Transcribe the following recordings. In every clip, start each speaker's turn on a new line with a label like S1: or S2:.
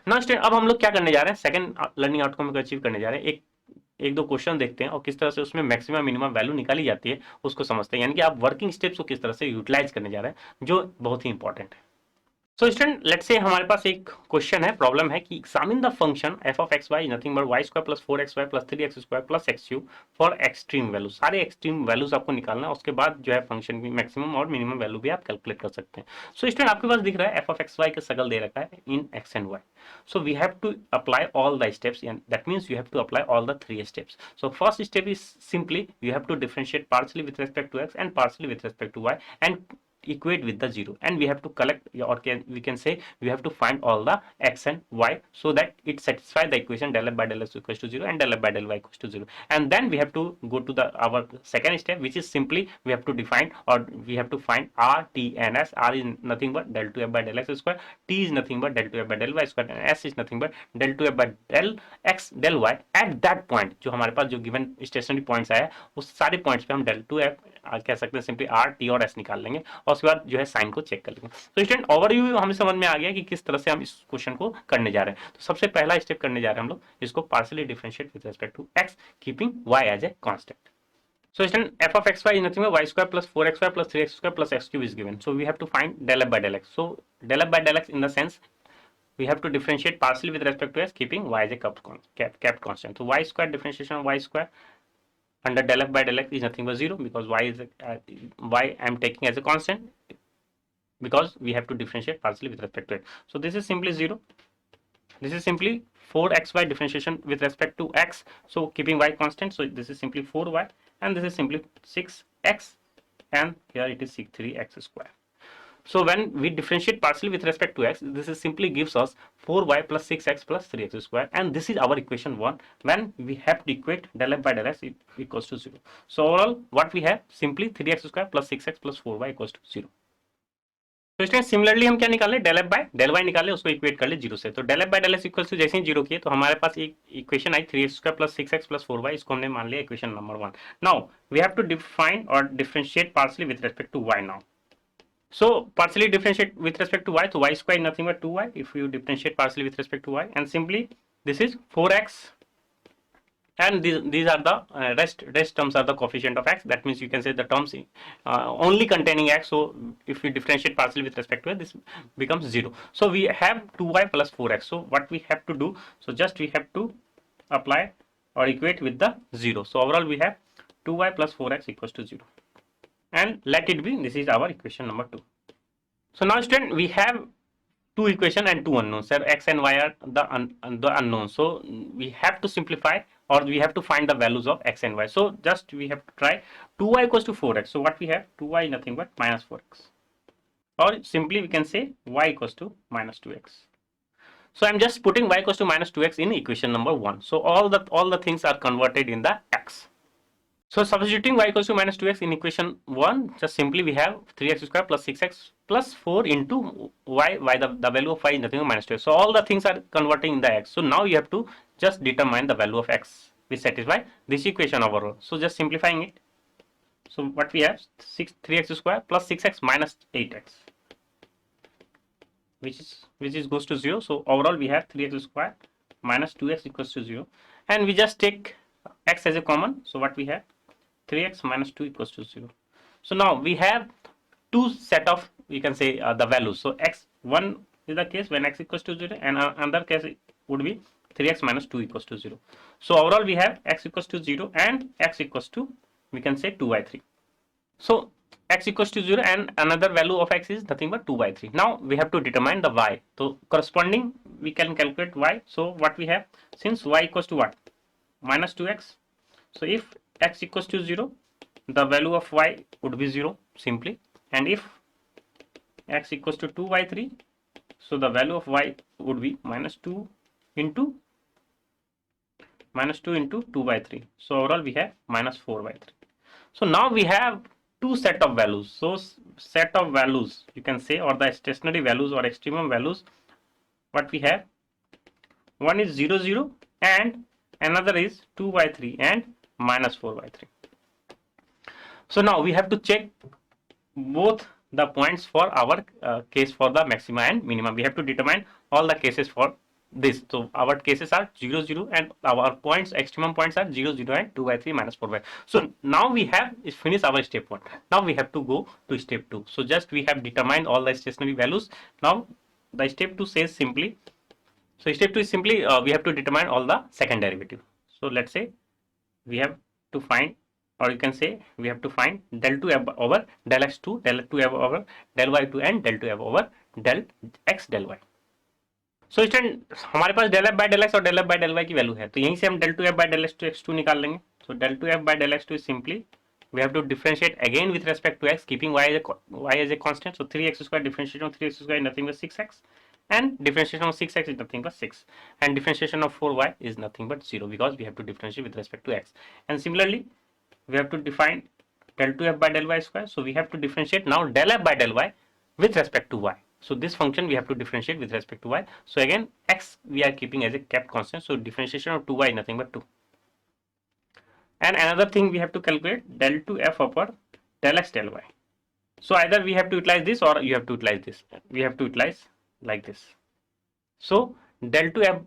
S1: ना स्टूडेंट, अब हम लोग क्या करने जा रहे हैं, सेकंड लर्निंग आउटकम को अचीव करने जा रहे हैं। एक दो क्वेश्चन देखते हैं और किस तरह से उसमें मैक्सिमम मिनिमम वैल्यू निकाली जाती है उसको समझते हैं, यानी कि आप वर्किंग स्टेप्स को किस तरह से यूटिलाइज करने जा रहे हैं, जो बहुत ही इंपॉर्टेंट है। सो स्टूडेंट, लेट्स से हमारे पास एक क्वेश्चन है, प्रॉब्लम है कि examine the function f of x y nothing but y square plus 4xy plus 3x² plus x cube for extreme value. सारे एक्सट्रीम वैल्यूज आपको निकालना है, उसके बाद जो है फंक्शन की मैक्सिमम और मिनिमम वैल्यू भी आप कैलकुलेट कर सकते हैं। सो स्टूडेंट, आपके पास दिख रहा है एफ ऑफ एक्स वाई का सकल दे रखा है in x and y. So we have to apply all the steps, and that means you have to apply all the three steps. So first step is simply you have to differentiate partially with respect to x and partially with respect to y and equate with the zero, and we have to collect, or we can say we have to find all the x and y so that it satisfies the equation del f by del x equals to 0 and del f by del y equals to 0. And then we have to go to the our second step, which is simply we have to define, or we have to find r, t and s. R is nothing but del 2f by del x square, t is nothing but del 2f by del y square, and s is nothing but del 2f by del x del y at that point। जो हमारे पास जो given stationery points आया उस सारे points पे हम del 2f कह सकते हैं सिंपली r, t और s निकाल लेंगे और उसके बाद जो है साइन को चेक कर लेंगे। तो स्टूडेंट, ओवरव्यू हमें समझ में आ गया कि किस तरह से हम इस क्वेश्चन को करने जा रहे हैं। तो सबसे पहला स्टेप करने जा रहे हैं हम लोग इसको partially differentiate with respect to x keeping y as a constant. So student, f of xy is nothing but y square plus 4xy plus 3x square plus x cube is given. So we have to find del f by del x. So del f by del x in the sense we have to differentiate partially with respect to s keeping y as a kept constant. So y square differentiation of y square under del f by del x is nothing but 0 because y is y I am taking as a constant because we have to differentiate partially with respect to it. So this is simply 0. This is simply 4xy differentiation with respect to x. So keeping y constant, so this is simply 4y and this is simply 6x and here it is 3x square. So when we differentiate partially with respect to x, this is simply gives us 4y plus 6x plus 3x square, and this is our equation 1 when we have to equate del f by del x equals to 0. So overall what we have simply 3x square plus 6x plus 4y equals to 0. तो इसमें similarly हम क्या निकाले, del f by del y निकाले, उसको equate कर ले zero से। तो del f by del x equals to जैसे ही जीरो किए तो हमारे पास एक इक्वेशन आई 3x² plus 6x plus 4y, इसको हमने मान लिया equation number 1। Now we have to define और differentiate partially with respect to y now. So partially differentiate with respect to y, so y square is nothing but 2y if you differentiate partially with respect to y, and simply this is 4x and these are the rest terms are the coefficient of x. That means you can say the terms only containing x. So if we differentiate partially with respect to it, this becomes 0. So we have 2y plus 4x. So what we have to do, so just we have to apply or equate with the 0. So overall we have 2y plus 4x equals to 0, and let it be, this is our equation number 2. So now student, we have two equation and two unknowns, sir. X and y are the unknowns, so we have to simplify or we have to find the values of x and y. So just we have to try 2y equals to 4x. So what we have, 2y nothing but minus 4x, or simply we can say y equals to minus 2x. So I'm just putting y equals to minus 2x in equation number 1. So all the things are converted in the x. So substituting y equals to minus 2x in equation 1, just simply we have 3x square plus 6x plus 4 into y, the value of y is nothing but minus 2x. So all the things are converting in the x. So now you have to just determine the value of x which satisfy this equation overall. So just simplifying it. So what we have, 3x square plus 6x minus 8x, which is goes to 0. So overall we have 3x square minus 2x equals to 0, and we just take x as a common. So what we have, 3x minus 2 equals to 0. So now we have two set of, we can say the values. So x1 is the case when x equals to 0, and another case would be 3x minus 2 equals to 0. So overall we have x equals to 0 and x equals to, we can say 2/3. So x equals to 0 and another value of x is nothing but 2/3. Now we have to determine the y. So corresponding we can calculate y. So what we have, since y equals to what, minus 2x, so if x equals to 0, the value of y would be 0 simply, and if x equals to 2/3, so the value of y would be minus 2 into 2/3. So overall we have minus 4/3. So now we have two set of values. So set of values you can say, or the stationary values or extremum values, what we have, one is 0 0 and another is 2/3 and minus 4/3. So now we have to check both the points for our case for the maxima and minima. We have to determine all the cases for this. So our cases are 0 0 and our points, extremum points are 0 0 and 2 by 3 minus 4 by. So now we have finished our step 1. Now we have to go to step 2. So just we have determined all the stationary values. Now the step 2 says simply, so step 2 is simply we have to determine all the second derivative. So let's say we have to find, or you can say we have to find del 2 f over del x2, del 2 f over del y2 and del 2 f over del x del y. So student हमारे पास del f by del x और del f by del y की value है, तो यहीं से हम del two f by del x two x two निकाल लेंगे. So del two f by del x two is simply we have to differentiate again with respect to x, keeping y as a constant. So 3x square differentiation of 3x square is nothing but 6x, and differentiation of 6x is nothing but 6, and differentiation of 4y is nothing but 0, because we have to differentiate with respect to x. And similarly we have to define del 2f by del y square. So we have to differentiate now del f by del y with respect to y. So this function we have to differentiate with respect to y. So again x we are keeping as a kept constant, so differentiation of 2y is nothing but 2. And another thing we have to calculate del 2f upon del x del y. So either we have to utilize this or you have to utilize this. We have to utilize like this. So del 2f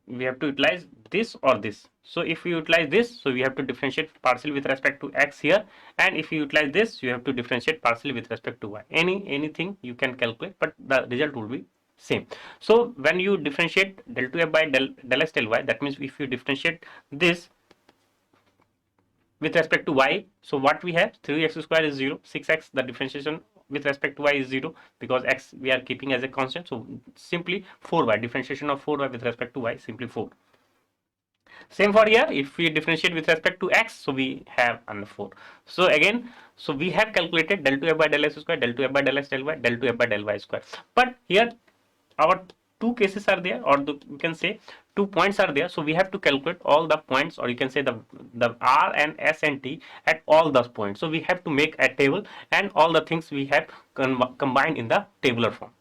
S1: we have to utilize this or this. So if we utilize this, so we have to differentiate partially with respect to x here, and if you utilize this, you have to differentiate partially with respect to y. Anything you can calculate, but the result will be same. So when you differentiate del 2f by del x del y, that means if you differentiate this with respect to y, so what we have, 3x square is 0, 6x, the differentiation with respect to y is 0, because x we are keeping as a constant. So simply 4y, differentiation of 4y with respect to y, simply 4. Same for here, if we differentiate with respect to x, so we have under 4. So again, so we have calculated del 2f by del x square, del 2f by del x del y, del 2f by del y square. But here our two cases are there, or you can say 2 points are there. So we have to calculate all the points, or you can say the r and s and t at all those points. So we have to make a table, and all the things we have combined in the tabular form.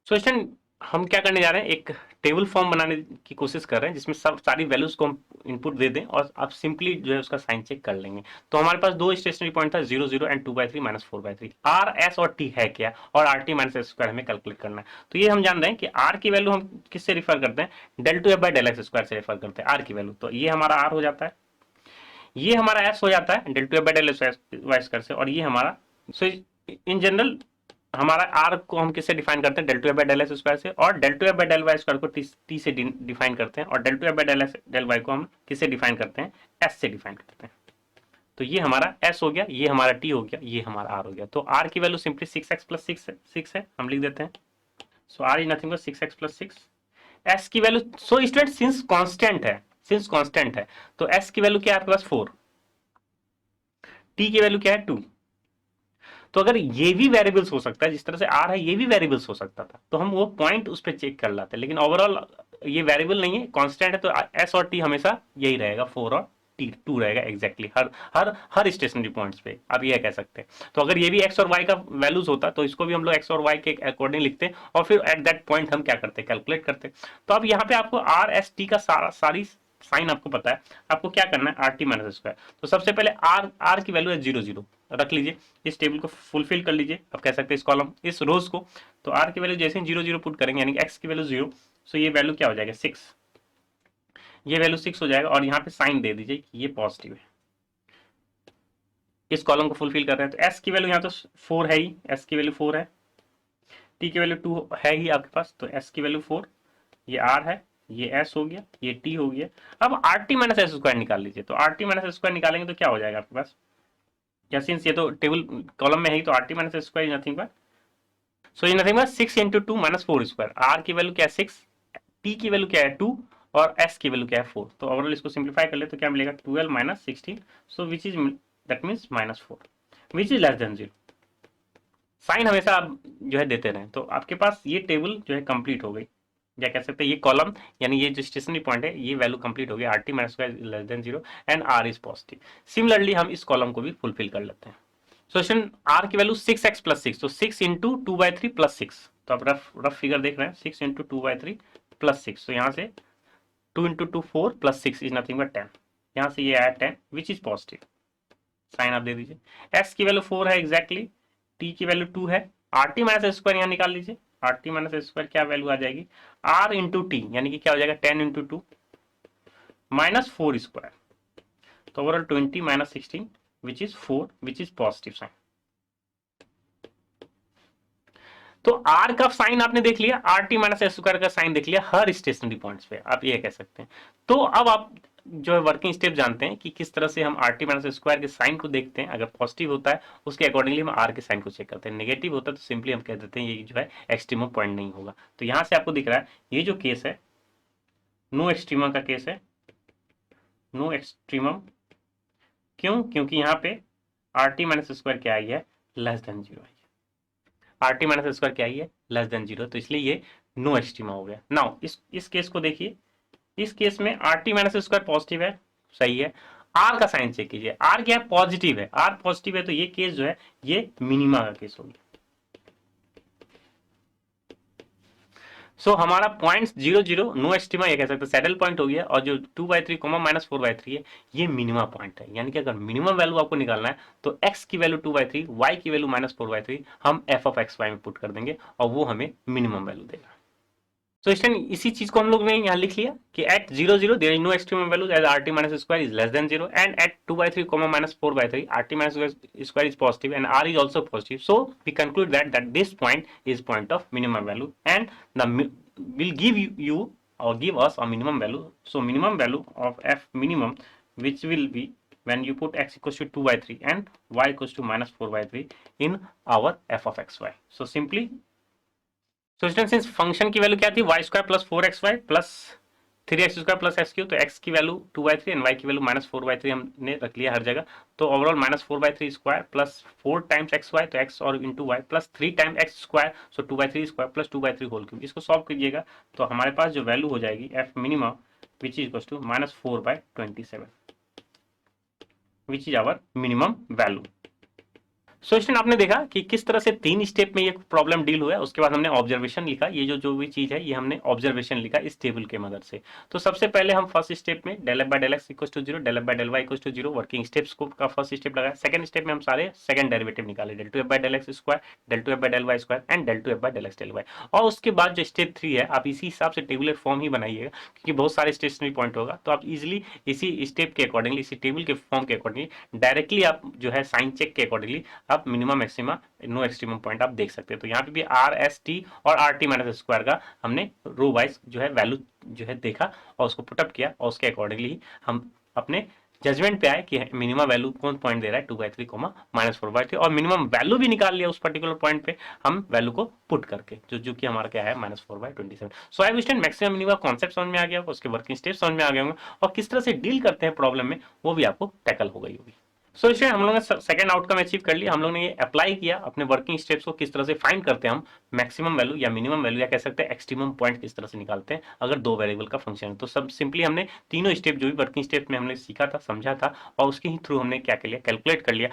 S1: So student हम क्या करने जा रहे हैं, एक table form बनाने की कोशिश कर रहे हैं, जिसमें सब सारी वैल्यूज को हम इनपुट दे दें और आप सिंपली जो है उसका साइन चेक कर लेंगे. तो हमारे पास दो स्टेशनरी पॉइंट था, 0 0 and 2 by 3 minus 4 by 3. R S और टी है क्या, और R T minus S square हमें कैलकुलेट करना है. तो ये हम जान रहे हैं कि आर की वैल्यू हम किससे रिफर करते हैं, del 2f by del x square से रिफर करते हैं आर की वैल्यू. तो ये हमारा आर हो जाता है, ये हमारा एस हो जाता है del 2f by del y square से, और ये हमारा. सो इन जनरल हमारा आर को हम किससे डिफाइन करते हैं, del 2f by del x square से, और del 2f by del y square को टी से डिफाइन करते हैं, और del 2f by del y को हम किससे डिफाइन करते हैं, एस से डिफाइन करते हैं. तो ये हमारा एस हो गया, ये हमारा टी हो गया, ये हमारा आर हो गया. तो आर की वैल्यू सिंपली 6x प्लस 6 है, हम लिख देते हैं. So R is nothing but 6x plus 6. S की value, so student since constant है तो एस की वैल्यू क्या है आपके पास 4, टी की वैल्यू क्या है 2. तो अगर ये भी वेरिएबल्स हो सकता है, जिस तरह से आर है ये भी वेरिएबल्स हो सकता था, तो हम वो पॉइंट उस पर चेक कर लाते हैं. लेकिन ओवरऑल ये वेरिएबल नहीं है, कांस्टेंट है, तो एस और टी हमेशा यही रहेगा, 4 और टी 2 रहेगा एग्जैक्टली हर स्टेशनरी पॉइंट्स पे, आप ये कह सकते हैं. तो अगर ये भी एक्स और वाई का वैल्यूज होता तो इसको भी हम लोग एक्स और वाई के अकॉर्डिंग लिखते हैं, और फिर एट दैट पॉइंट हम क्या करते हैं, कैलकुलेट करते हैं. तो अब यहाँ पे आपको आर एस टी का सारी साइन आपको पता है, आपको क्या करना है, आर टी माइनस स्क्वायर. तो सबसे पहले आर की वैल्यू है 0 0 रख लीजिए, इस टेबल को फुलफिल कर लीजिए, आप कह सकते हैं इस कॉलम इस रोज को. तो आर की वैल्यू जैसे 0 0 पुट करेंगे, यानी एक्स की वैल्यू 0, सो ये वैल्यू क्या हो जाएगा 6, ये वैल्यू 6 हो जाएगा, और यहाँ पे साइन दे दीजिए कि ये पॉजिटिव है. इस कॉलम को फुलफिल कर रहे हैं. तो एस की वैल्यू यहाँ तो 4 है ही, एस की वैल्यू 4 है, टी की वैल्यू 2 है ही आपके पास, तो एस की वैल्यू 4, ये आर है, ये एस हो गया, ये टी हो गया. अब are T minus S square निकाल लीजिए. तो R T minus S square निकालेंगे तो क्या हो जाएगा आपके पास, या सिंस ये तो टेबल कॉलम में है ही, तो R T minus S square is nothing but, so is nothing but 6 into 2 minus 4 square. R की वैल्यू क्या है 6, टी की वैल्यू क्या है 2, और एस की वैल्यू क्या है 4. तो ओवरऑल इसको सिंप्लीफाई कर ले तो क्या मिलेगा 12 minus 16, so which is that means -4, which is less than 0. Sign हमेशा आप जो है देते रहें. तो आपके पास ये टेबल जो है कंप्लीट हो गई, या कह सकते हैं ये कॉलम, यानी ये जो स्टेशनरी पॉइंट है ये वैल्यू कंप्लीट हो गया, R T minus square less than 0 and R is positive. Similarly हम इस कॉलम को भी फुलफिल कर लेते हैं. सो आर की वैल्यू 6x प्लस 6, तो 6 इंटू 2 by 3 प्लस 6. तो आप रफ फिगर देख रहे हैं, 6 इंटू 2 by 3 प्लस 6. तो यहाँ से 2 into 2 4 plus 6 is nothing but 10. यहाँ से ये आया 10 विच इज पॉजिटिव, साइन आप दे दीजिए. एस की वैल्यू 4 है एग्जैक्टली, टी की वैल्यू 2 है, आर टी माइनस स्क्वायर यहाँ निकाल लीजिए. Are T minus S square क्या वैल्यू आ जाएगी, आर इंटू टी, यानी कि क्या हो जाएगा 10 इंटू टू माइनस 4 स्क्वायर, तो overall 20 minus 16 which is 4 which is positive sign. तो आर का साइन आपने देख लिया, R T minus S square का साइन देख लिया हर स्टेशनरी पॉइंट्स पे, आप ये कह सकते हैं। तो अब आप जो है वर्किंग स्टेप जानते हैं कि किस तरह से हम आर टी माइनस स्क्वायर के साइन को देखते हैं। अगर पॉजिटिव होता है उसके अकॉर्डिंगली हम आर के साइन को चेक करते हैं, नेगेटिव होता है तो सिंपली हम कह देते हैं ये जो है एक्सट्रीमम पॉइंट नहीं होगा। तो यहां से आपको दिख रहा है ये जो केस है नो एक्सट्रीमम का केस है, नो एक्सट्रीमम। क्यों? क्योंकि यहाँ पे आर टी माइनस स्क्वायर क्या आई है, लेस देन जीरो आई है। आर टी माइनस स्क्वायर क्या आई है, लेस देन जीरो, तो इसलिए ये नो एक्सट्रीमा हो गया। नाउ इस केस को देखिए, इस केस में are T minus square positive है, सही है। आर का साइन चेक कीजिए, आर क्या है, पॉजिटिव है, आर पॉजिटिव है, तो ये केस जो है ये मिनिमा का केस हो गया। हमारा पॉइंट 0 0 नो एक्सट्रीमा ये कह सकते हैं सैडल पॉइंट हो गया, और जो 2/3 माइनस 4/3 है ये मिनिमम पॉइंट है। यानी कि अगर मिनिमम वैल्यू आपको निकालना है तो x की वैल्यू 2/3, y की वैल्यू माइनस 4/3 हम f ऑफ x y में पुट कर देंगे और वो हमें मिनिमम वैल्यू देगा। स्टूडेंट इसी चीज को हम लोग ने यहाँ लिख लिया कि at 0 0 there is no extremum value as R T minus square is less than 0 and at 2/3 minus 4/3 R T minus square is positive and R is also positive. So we conclude that this point is point of minimum value and the will give you or give us a minimum value. So minimum value of f minimum which will be when you put x equals to 2/3 and y equals to minus 4/3 in our f of xy. So simply since function की value क्या थी y square plus 4xy plus 3x square plus x cube, तो x की value 2/3 and y की value minus 4/3 हमने रख लिया हर जगह। तो overall minus 4/3 square plus 4 times x y, तो x और into y plus 3 times x square, so 2/3 square plus 2/3 whole cube. इसको सॉल्व कीजिएगा तो हमारे पास जो वैल्यू हो जाएगी f minimum which is equal to minus 4/27 which is our minimum value. Student आपने देखा कि किस तरह से 3 स्टेप में ये प्रॉब्लम डील हुआ है। उसके बाद हमने ऑब्जर्वेशन लिखा, ये जो भी चीज है ये हमने ऑब्जर्वेशन लिखा इस टेबल के मदद से। तो सबसे पहले हम फर्स्ट स्टेप में del f by del x equal to 0, del f by del y equal to 0 working steps को का फर्स्ट स्टेप लगाया। सेकंड स्टेप में हम सारे सेकंड डेरिवेटिव निकाले, del two f by del x square, del two f by del y square and del two f by del x del y. और उसके बाद जो स्टेप 3 है आप इसी हिसाब से टेबुलर फॉर्म ही बनाइएगा क्योंकि बहुत सारे स्टेशनरी पॉइंट होगा, तो आप इजिली इसी स्टेप के अकॉर्डिंगली, इसी टेबल के फॉर्म के अकॉर्डिंगली डायरेक्टली आप जो है साइन चेक के अकॉर्डिंगली आप minimum maximum no extremum point आप देख सकते हैं। तो यहाँ पे भी आर एस टी और आर टी माइनस स्क्वायर का हमने रो वाइज जो है वैल्यू जो है देखा और उसको पुटअप किया और उसके अकॉर्डिंगली हम अपने जजमेंट पे आए कि मिनिमम वैल्यू कौन पॉइंट दे रहा है 2/3 माइनस 4/3, और मिनिमम वैल्यू भी निकाल लिया उस पर्टिकुलर पॉइंट पे हम वैल्यू को पुट करके, जो कि हमारा क्या है minus 4/27। So I will maximum minimum concept समझ में आ गया होगा, उसके वर्किंग स्टेप समझ में आ गए होंगे और किस तरह से डील करते हैं प्रॉब्लम में वो भी आपको टैकल हो गई होगी। सो इसलिए हम लोगों ने सेकंड आउटकम अचीव कर लिया। हम लोग ने ये अप्लाई किया अपने वर्किंग स्टेप्स को किस तरह से फाइंड करते हैं हम मैक्सिमम वैल्यू या मिनिमम वैल्यू या कह सकते हैं एक्सट्रीमम पॉइंट किस तरह से निकालते हैं अगर 2 वेरिएबल का फंक्शन है। तो सब सिंपली हमने तीनों स्टेप जो भी वर्किंग स्टेप में हमने सीखा था, समझा था और उसके ही थ्रू हमने क्या कर लिया, कैलकुलेट कर लिया।